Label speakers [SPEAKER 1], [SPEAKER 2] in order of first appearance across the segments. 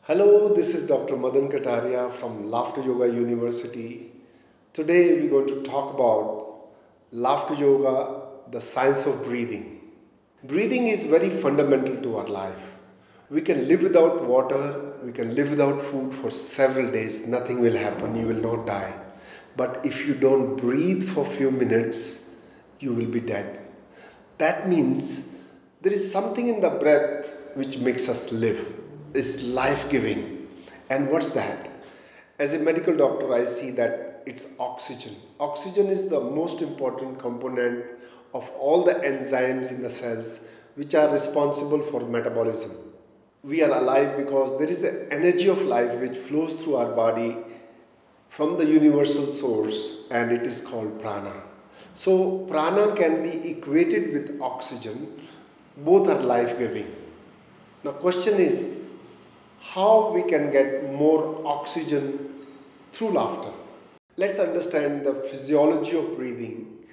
[SPEAKER 1] Hello, this is Dr. Madan Kataria from Laughter Yoga University. Today we're going to talk about Laughter Yoga, the science of breathing. Breathing is very fundamental to our life. We can live without water, we can live without food for several days, nothing will happen, you will not die. But if you don't breathe for a few minutes, you will be dead. That means there is something in the breath which makes us live. It's life-giving. And what's that? As a medical doctor, I see that it's oxygen. Oxygen is the most important component of all the enzymes in the cells which are responsible for metabolism. We are alive because there is an energy of life which flows through our body from the universal source, and it is called prana. So prana can be equated with oxygen. Both are life-giving. Now question is, how we can get more oxygen through laughter? Let's understand the physiology of breathing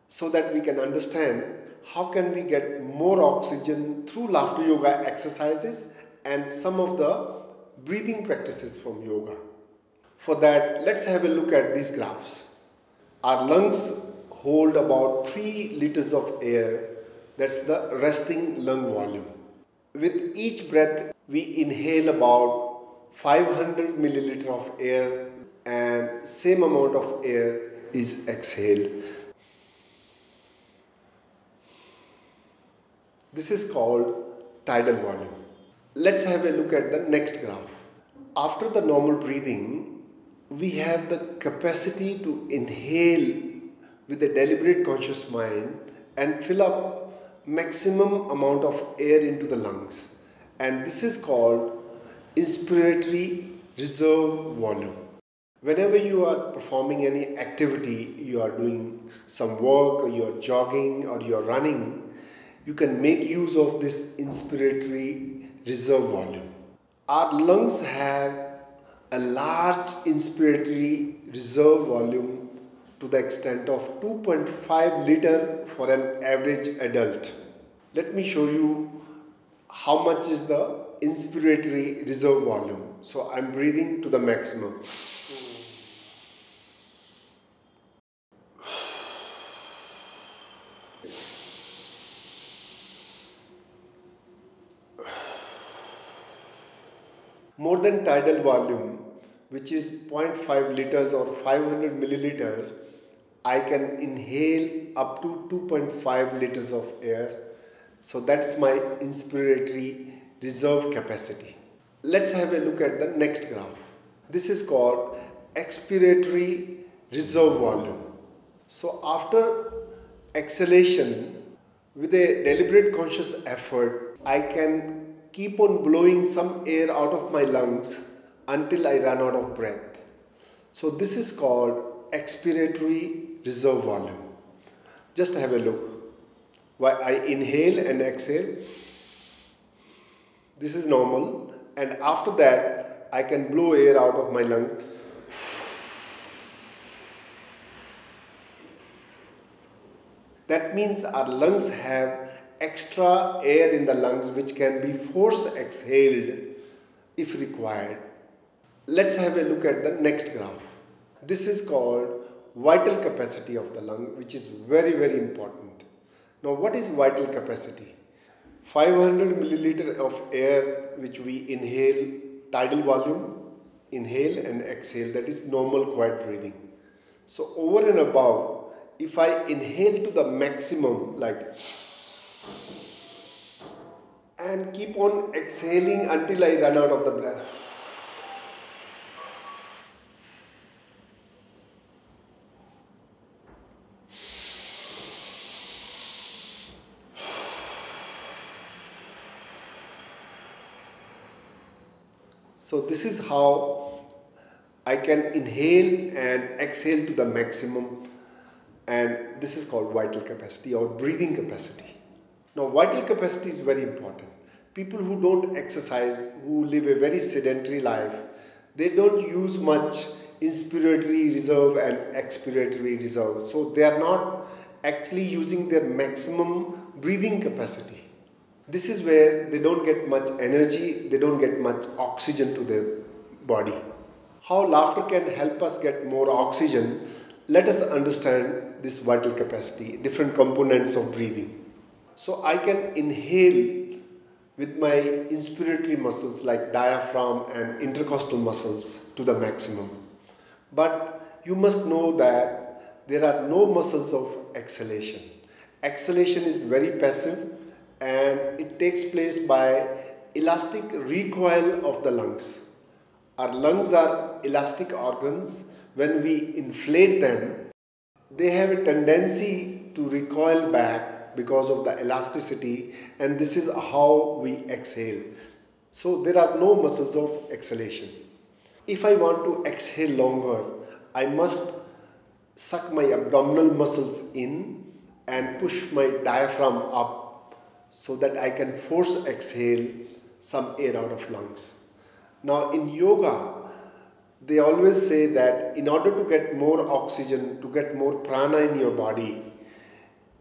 [SPEAKER 1] so that we can understand how can we get more oxygen through laughter yoga exercises and some of the breathing practices from yoga. For that, let's have a look at these graphs. Our lungs hold about 3 liters of air. That's the resting lung volume. With each breath, we inhale about 500 milliliter of air and same amount of air is exhaled. This is called tidal volume. Let's have a look at the next graph. After the normal breathing, we have the capacity to inhale with a deliberate conscious mind and fill up maximum amount of air into the lungs. And this is called inspiratory reserve volume. Whenever you are performing any activity, you are doing some work or you are jogging or you are running, you can make use of this inspiratory reserve volume. Our lungs have a large inspiratory reserve volume to the extent of 2.5 liter for an average adult. Let me show you how much is the inspiratory reserve volume. So I'm breathing to the maximum. More than tidal volume, which is 0.5 liters or 500 milliliter, I can inhale up to 2.5 liters of air. So that's my inspiratory reserve capacity. Let's have a look at the next graph. This is called expiratory reserve volume. So after exhalation, with a deliberate conscious effort, I can keep on blowing some air out of my lungs until I run out of breath. So this is called expiratory reserve volume. Just have a look. While I inhale and exhale, this is normal, and after that I can blow air out of my lungs. That means our lungs have extra air in the lungs which can be force exhaled if required. Let's have a look at the next graph. This is called vital capacity of the lung, which is very, very important. Now what is vital capacity? 500 milliliter of air which we inhale, tidal volume, inhale and exhale, that is normal quiet breathing. So over and above, if I inhale to the maximum like and keep on exhaling until I run out of the breath. So this is how I can inhale and exhale to the maximum, and this is called vital capacity or breathing capacity. Now vital capacity is very important. People who don't exercise, who live a very sedentary life, they don't use much inspiratory reserve and expiratory reserve. So they are not actually using their maximum breathing capacity. This is where they don't get much energy, they don't get much oxygen to their body. How laughter can help us get more oxygen? Let us understand this vital capacity, different components of breathing. So I can inhale with my inspiratory muscles like diaphragm and intercostal muscles to the maximum. But you must know that there are no muscles of exhalation. Exhalation is very passive and it takes place by elastic recoil of the lungs. Our lungs are elastic organs. When we inflate them, they have a tendency to recoil back because of the elasticity, and this is how we exhale. So there are no muscles of exhalation. If I want to exhale longer, I must suck my abdominal muscles in and push my diaphragm up so that I can force exhale some air out of lungs. Now in yoga, they always say that in order to get more oxygen, to get more prana in your body,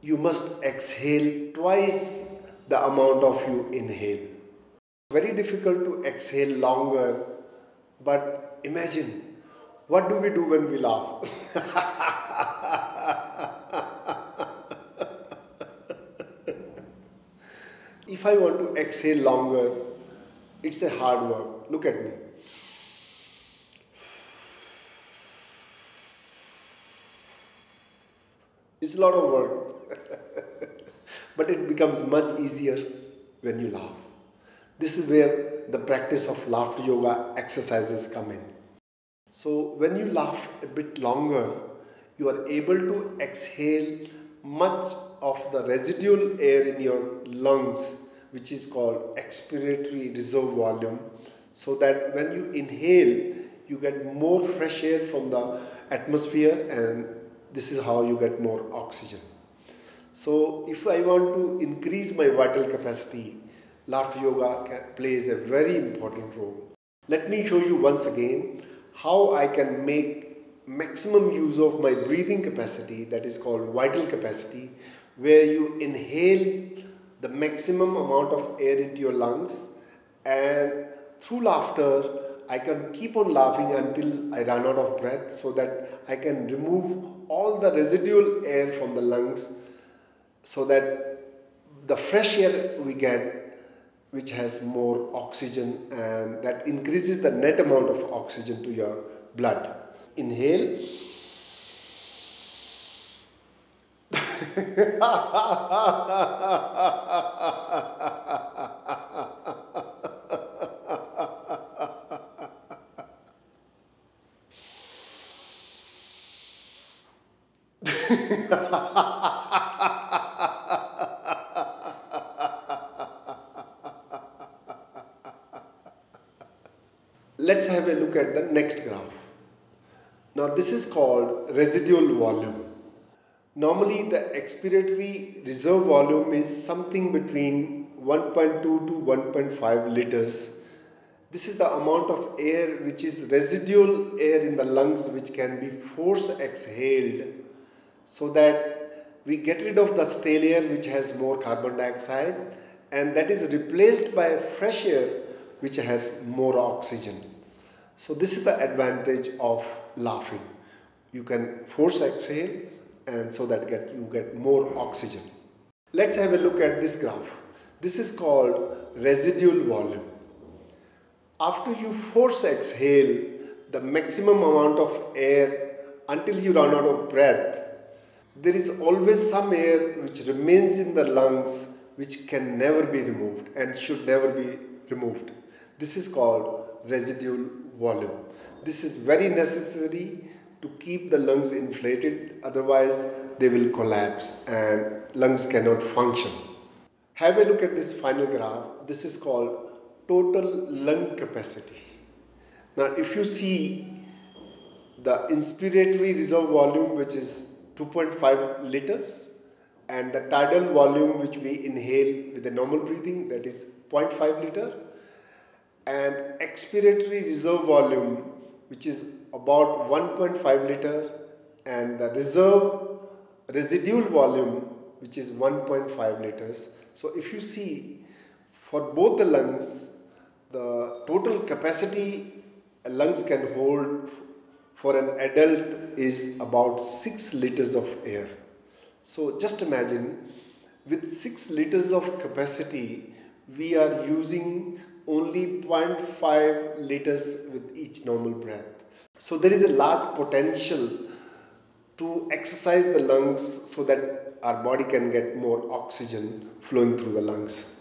[SPEAKER 1] you must exhale twice the amount of you inhale. Very difficult to exhale longer, but imagine, what do we do when we laugh? If I want to exhale longer, it's a hard work. Look at me. It's a lot of work, but it becomes much easier when you laugh. This is where the practice of laughter yoga exercises come in. So when you laugh a bit longer, you are able to exhale much of the residual air in your lungs, which is called expiratory reserve volume, so that when you inhale, you get more fresh air from the atmosphere, and this is how you get more oxygen. So if I want to increase my vital capacity, laughter yoga plays a very important role. Let me show you once again how I can make maximum use of my breathing capacity, that is called vital capacity, where you inhale the maximum amount of air into your lungs, and through laughter I can keep on laughing until I run out of breath, so that I can remove all the residual air from the lungs, so that the fresh air we get, which has more oxygen, and that increases the net amount of oxygen to your blood. Inhale. Let's have a look at the next graph. Now this is called residual volume. Normally the expiratory reserve volume is something between 1.2 to 1.5 liters. This is the amount of air which is residual air in the lungs, which can be force exhaled, so that we get rid of the stale air which has more carbon dioxide, and that is replaced by fresh air which has more oxygen. So this is the advantage of laughing. You can force exhale, and so that you get more oxygen. Let's have a look at this graph. This is called residual volume. After you force exhale the maximum amount of air until you run out of breath, there is always some air which remains in the lungs, which can never be removed and should never be removed. This is called residual volume. This is very necessary to keep the lungs inflated, otherwise they will collapse and lungs cannot function. Have a look at this final graph. This is called total lung capacity. Now if you see the inspiratory reserve volume, which is 2.5 liters, and the tidal volume which we inhale with the normal breathing, that is 0.5 liter, and expiratory reserve volume, which is about 1.5 liter, and the residual volume, which is 1.5 liters. So if you see, For both the lungs, the total capacity a lungs can hold for an adult is about 6 liters of air. So just imagine, with 6 liters of capacity, we are using only 0.5 liters with each normal breath. So there is a large potential to exercise the lungs so that our body can get more oxygen flowing through the lungs.